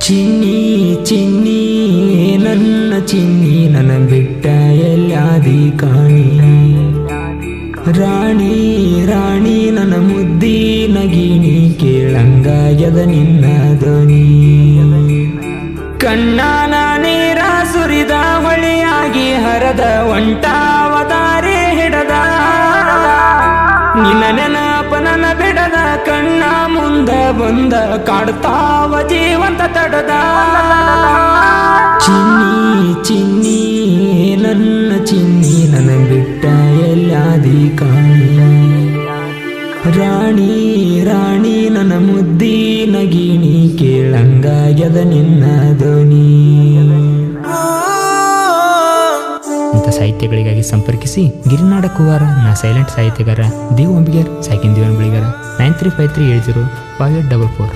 ಚಿನ್ನಿ ಚಿನ್ನಿ ನನ್ನ ಚಿನ್ನಿ ನನ್ನ ಬಿಟ್ಟ ಎಲ್ಲಾದಿ ಕಾಣಿ ರಾಣಿ ರಾಣಿ ನನ್ನ ಮುದ್ದಿನ ಗಿಣಿ ಕೇಳಂಗಾಯದ ನಿನ್ನ ಧ್ವನಿ ಕಣ್ಣಾನ ನೀರ ಸುರಿದ ಹೊಳೆಯಾಗಿ ಹರದ ಒಂಟಾವದಾರಿ ಹಿಡದ ನಿನ್ನ ನೆನಪ ನನ್ನ ಬಿಡದ ಕಣ್ಣ ಮುಂದ ಬಂದ ಕಾಡ್ತಾವ ಜೀವಂತ ತಡದ ಚಿನ್ನಿ ಚಿನ್ನಿ ನನ್ನ ಚಿನ್ನಿ ನನ್ನ ಬಿಟ್ಟ ಎಲ್ಲಾದಿ ಕಾಣಿ ರಾಣಿ ರಾಣಿ ನನ್ನ ಮುದ್ದಿನ ಗಿಣಿ ಕೇಳಂಗಾಯದ ನಿನ್ನ ಧ್ವನಿ. ಇಂಥ ಸಾಹಿತ್ಯಗಳಿಗಾಗಿ ಸಂಪರ್ಕಿಸಿ ಗಿರಿನಾಡ ಕುವಾರ ನಾ ಸೈಲೆಂಟ್ ಸಾಹಿತ್ಯಗಾರ ದೇವ್ ಅಂಬಿಗರ್ ಸಾಕಿನ್ ದೇವನ್ ಬಳಿಗಾರ 9353705844.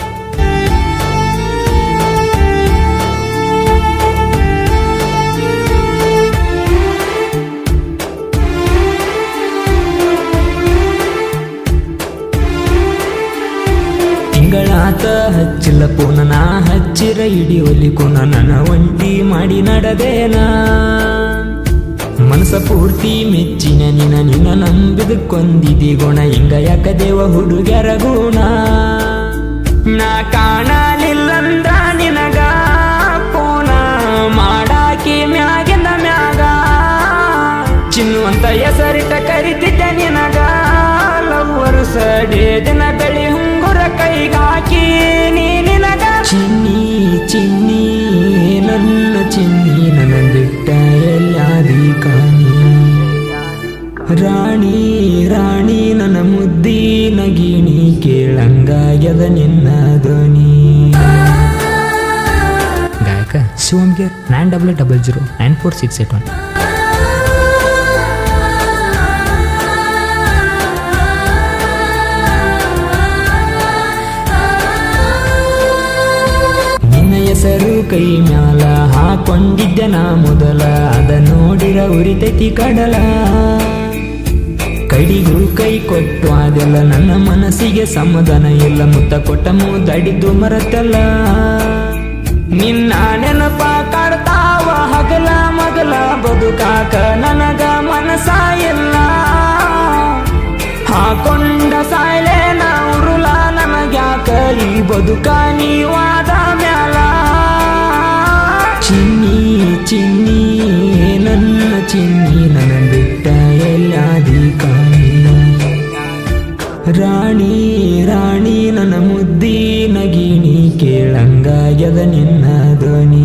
ತಿಂಗಳಾತ ಹಚ್ಚಿಲ್ಲ ಪುನಃ ಹಚ್ಚಿರ ಇಡಿ ಒಲಿಕುನ ನನ್ನ ಒಂಟಿ ಮಾಡಿ ನಡೆದೇನಾ ಮನಸ ಪೂರ್ತಿ ಮೆಚ್ಚಿನ ನಿನ್ನ ನಂಬಿದ ಕೊಂದಿದಿ ಗುಣ ಹಿಂಗ ಯಾಕ ದೇವ ಹುಡುಗ್ಯರ ಗುಣ ನಾ ಕಾಣಲಿಲ್ಲಂದ್ರ ನಿನಗ ಪೋನ ಮಾಡಾಕಿ ಮ್ಯಾಗಿಂದ ಮ್ಯಾಗ ಚಿನ್ನುವಂತ ಹೆಸರಿಟ ಕರಿತಿದ್ದೆ ನಿನಗ ಲವ್ವರ್ಸ ದಿನ ಬೆಳಿ ಹುಂಗುರ ಕೈಗಾಕಿ ನೀ ನಿನಗ ಚಿನ್ನಿ ಚಿನ್ನಿ ನನ್ನ ಚಿನ್ನಿ ನನ್ನ ಬಿಟ್ಟ ಎಲ್ಲಾದಿ ಕಾಣಿ ರಾಣಿ ರಾಣಿ ನನ್ನ ಮುದ್ದಿನ ಗಿಣಿ ಕೇಳಂಗಾಯದ ನಿನ್ನ ಧ್ವನಿ. ಗಾಯಕ ಶಿವಂಗೇರ್ 9800944681. ಹೆಸರು ಕೈ ಮ್ಯಾಲ ಹಾಕೊಂಡಿದ್ದೆ ನಾ ಮೊದಲ ಅದ ನೋಡಿರ ಉರಿತೈತಿ ಕಡಲ ಕಡಿಗೂ ಕೈ ಕೊಟ್ಟು ಅದೆಲ್ಲ ನನ್ನ ಮನಸ್ಸಿಗೆ ಸಮಾಧಾನ ಇಲ್ಲ ಮುತ್ತ ಕೊಟ್ಟ ಮುದಡಿದ್ದು ಮರತಲ್ಲ ನಿನ್ನ ನೆನಪ ಕಾಡ್ತಾವ ಹಗಲ ಮಗಲ ಬದುಕಾಕ ನನಗ ಮನಸ ಇಲ್ಲ ಹಾಕೊಂಡ ಸಾಯ್ಲೆ ನಾ ಉರುಳ ನನಗ್ಯಾಕ ಈ ಬದುಕ ನೀವಾದ ಮ್ಯಾಲ ಚಿನ್ನಿ ಚಿನ್ನಿ ನನ್ನ ಚಿನ್ನಿ ನನ್ನ ಬಿಟ್ಟ ಎಲ್ಲಾದಿ ಕಾಣಿ ರಾಣಿ ರಾಣಿ ನನ್ನ ಮುದ್ದಿನ ಗಿಣಿ ಕೇಳಂಗಾಯದ ನಿನ್ನ ಧ್ವನಿ.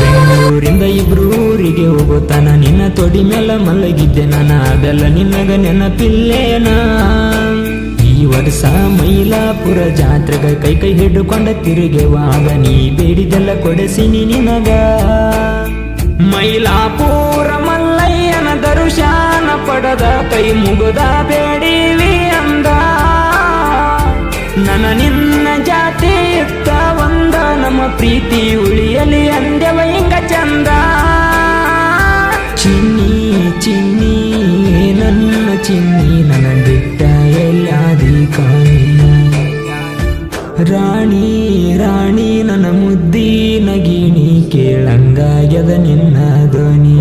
ಬೆಂಗಳೂರಿಂದ ಇಬ್ರೂರಿಗೆ ಹೋಗುತ್ತಾನ ನಿನ್ನ ತೊಡಿ ಮೇಲೆ ಮಲಗಿದ್ದೆ ನಾನು ಅದೆಲ್ಲ ನಿನ್ನಗ ನೆನಪಿಲ್ಲೇನ ಈ ವರ್ಷ ಮೈಲಾಪುರ ಜಾತ್ರೆಗ ಕೈ ಕೈ ಹಿಡ್ಕೊಂಡ ತಿರುಗೆವಾಗ ನೀ ಬೇಡಿದೆಲ್ಲ ಕೊಡಿಸಿನಿ ನಿನಗ ಮೈಲಾಪುರ ಮಲ್ಲಯ್ಯನ ದರ್ಶನ ಪಡೆದ ಕೈ ಮುಗುದ ಬೇಡಿವಿ ಅಂದ ನನ್ನ ನಿನ್ನ ಜಾತಿ ಇತ್ತ ಒಂದ ನಮ್ಮ ಪ್ರೀತಿ ಉಳಿಯಲಿ ಅಂದೆವ ಹಿಂಗ ಚಂದ ಚಿನ್ನಿ ಚಿನ್ನಿ ನನ್ನ ಚಿನ್ನಿ ನನ್ನ ಬಿಟ್ಟ ಎಲ್ಲಾದಿ ಕಾಣಿ ರಾಣಿ ರಾಣಿ ನನ್ನ ಮುದ್ದಿನ ಗಿಣಿ ಕೇಳಂಗಾಯದ ನಿನ್ನ ಧ್ವನಿ.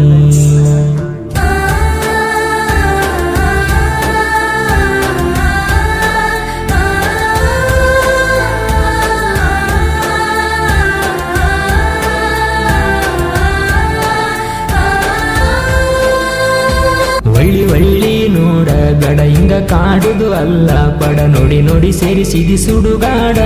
ಒಳ್ಳಿ ಒಳ್ಳಿ ನೋಡ ಗಡ ಹಿಂಗ ಕಾಡುದು ಅಲ್ಲ ಪಡ ನೋಡಿ ನೋಡಿ ಸೇರಿಸಿದಿ ಸುಡುಗಾಡ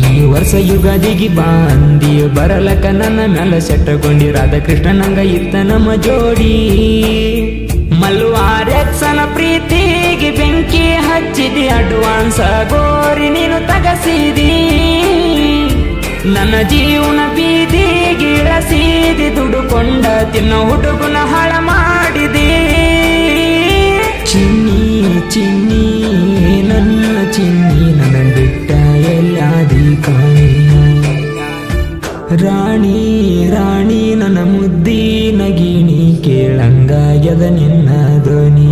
ಈ ವರ್ಷ ಯುಗಾದಿಗೆ ಬಾಂದಿ ಬರಲಕ ನನ್ನ ಮ್ಯಾಲ ಸೆಟ್ಟಕೊಂಡಿ ರಾಧಾಕೃಷ್ಣ ನಂಗ ಇತ್ತ ನಮ್ಮ ಜೋಡಿ ಮಲ್ವಾರೆಕ್ಸನ ಪ್ರೀತಿಗೆ ಬೆಂಕಿ ಹಚ್ಚಿದಿ ಅಡ್ವಾನ್ಸ್ ಗೋರಿ ನೀನು ತಗಸಿದಿ ನನ್ನ ಜೀವನ ಬೀದಿಗೆ ಇಳಿಸಿದಿ ದುಡುಕೊಂಡ ತಿನ್ನ ಹುಡುಗನ ಹಾಳ ಮಾಡಿದಿ ಚಿನ್ನಿ ಚಿನ್ನಿ ನನ್ನ ಚಿನ್ನಿ ನನ್ನ ಬಿಟ್ಟ ಎಲ್ಲಾದಿ ಕಾಣಿ ರಾಣಿ ರಾಣಿ ನನ್ನ ಮುದ್ದಿನ ಗಿಣಿ ಕೇಳಂಗಾಗ್ಯದ ನಿನ್ನ ಧ್ವನಿ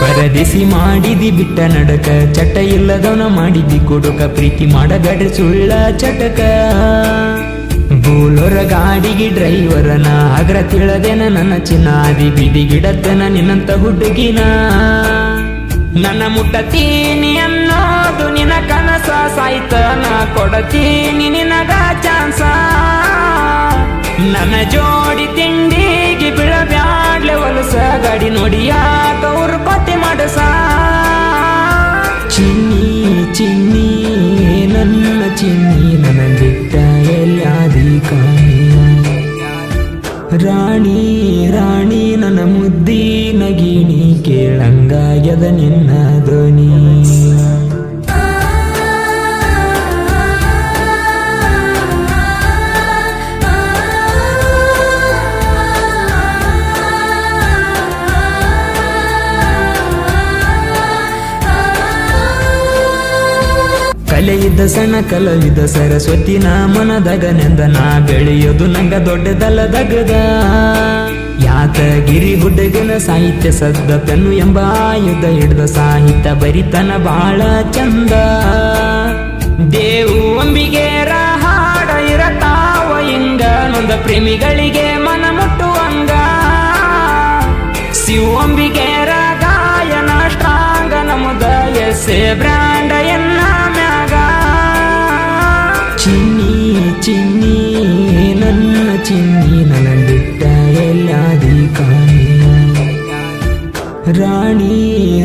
ಪರದೇಸಿ ಮಾಡಿದಿ ಬಿಟ್ಟ ನಡಕ ಚಟ ಇಲ್ಲದವನ ಮಾಡಿದಿ ಕೊಡುಕ ಪ್ರೀತಿ ಮಾಡಬೇಡ್ರಿ ಸುಳ್ಳ ಚಟಕ ಬೂಲೋರ ಗಾಡಿಗೆ ಡ್ರೈವರನ ಅಗ್ರ ತಿಳದೇನ ನನ್ನ ಚಿನ್ನಾದಿ ಬೀದಿ ಗಿಡತ್ತನ ನಿನ್ನಂತ ಹುಡುಗಿನ ನನ್ನ ಮುಟ್ಟತೀನಿ ಅನ್ನೋದು ನಿನ್ನ ಕನಸ ಸಾಯ್ತನ ಕೊಡತೀನಿ ನಿನಗ ಚಾನ್ಸ ನನ್ನ ಜೋಡಿ ತಿಂಡಿಗೆ ಬೀಳಬ್ಯಾಡ್ಲೆ ಹೊಲಸ ಗಾಡಿ ನೋಡಿಯಾಕ ಉರ್ಪತಿ ಮಾಡಸ ಚಿನ್ನಿ ಚಿನ್ನಿ ನನ್ನ ಚಿನ್ನಿ ನನ್ನ ಬಿಟ್ಟ ಎಲ್ಲಾದಿ ಕಾಣಿ ರಾಣಿ ರಾಣಿ ನನ್ನ ಮುದ್ದಿನ ಗಿಣಿ ಕೇಳಂಗಾಗ್ಯದ ನಿನ್ನ ಧ್ವನಿ ಕಲೆಯಿದ್ದ ಸಣ್ಣ ಕಲವಿದ ಸರಸ್ವತಿನ ಮನದಾಗ ನೆಂದ ನಾ ಬೆಳೆಯೋದು ನಂಗ ದೊಡ್ಡದಲ್ಲದಗದ ಯಾತಗಿರಿ ಹುಡುಗನ ಸಾಹಿತ್ಯ ಸದ್ದ ಪೆನ್ನು ಎಂಬ ಆಯುಧ ಹಿಡ್ದ ಸಾಹಿತ್ಯ ಬರಿತನ ಬಾಳ ಚಂದ ದೇವು ಅಂಬಿಗೆರ ಹಾಡ ಇರತಾವ ಹಿಂಗ ನೊಂದ ಪ್ರೇಮಿಗಳಿಗೆ ಮನ ಮುಟ್ಟುವಂಗ ಶಿವ ಅಂಬಿಗೆರ ಗಾಯನ ಸ್ಟ್ರಾಂಗ ನಮದ ಎಸ್ಸೆ ಬ್ರ್ಯಾಂಡ ಎನ್ನ ಚಿನ್ನಿ ಚಿನ್ನಿ ನನ್ನ ಚಿನ್ನಿ ನನ್ನ ಬಿಟ್ಟ ಎಲ್ಲಾದಿ ಕಾಣಿ ರಾಣಿ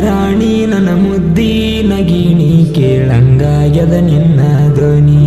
ರಾಣಿ ನನ್ನ ಮುದ್ದಿನ ಗಿಣಿ ಕೇಳಂಗಾಗ್ಯದ ನಿನ್ನ ಧ್ವನಿ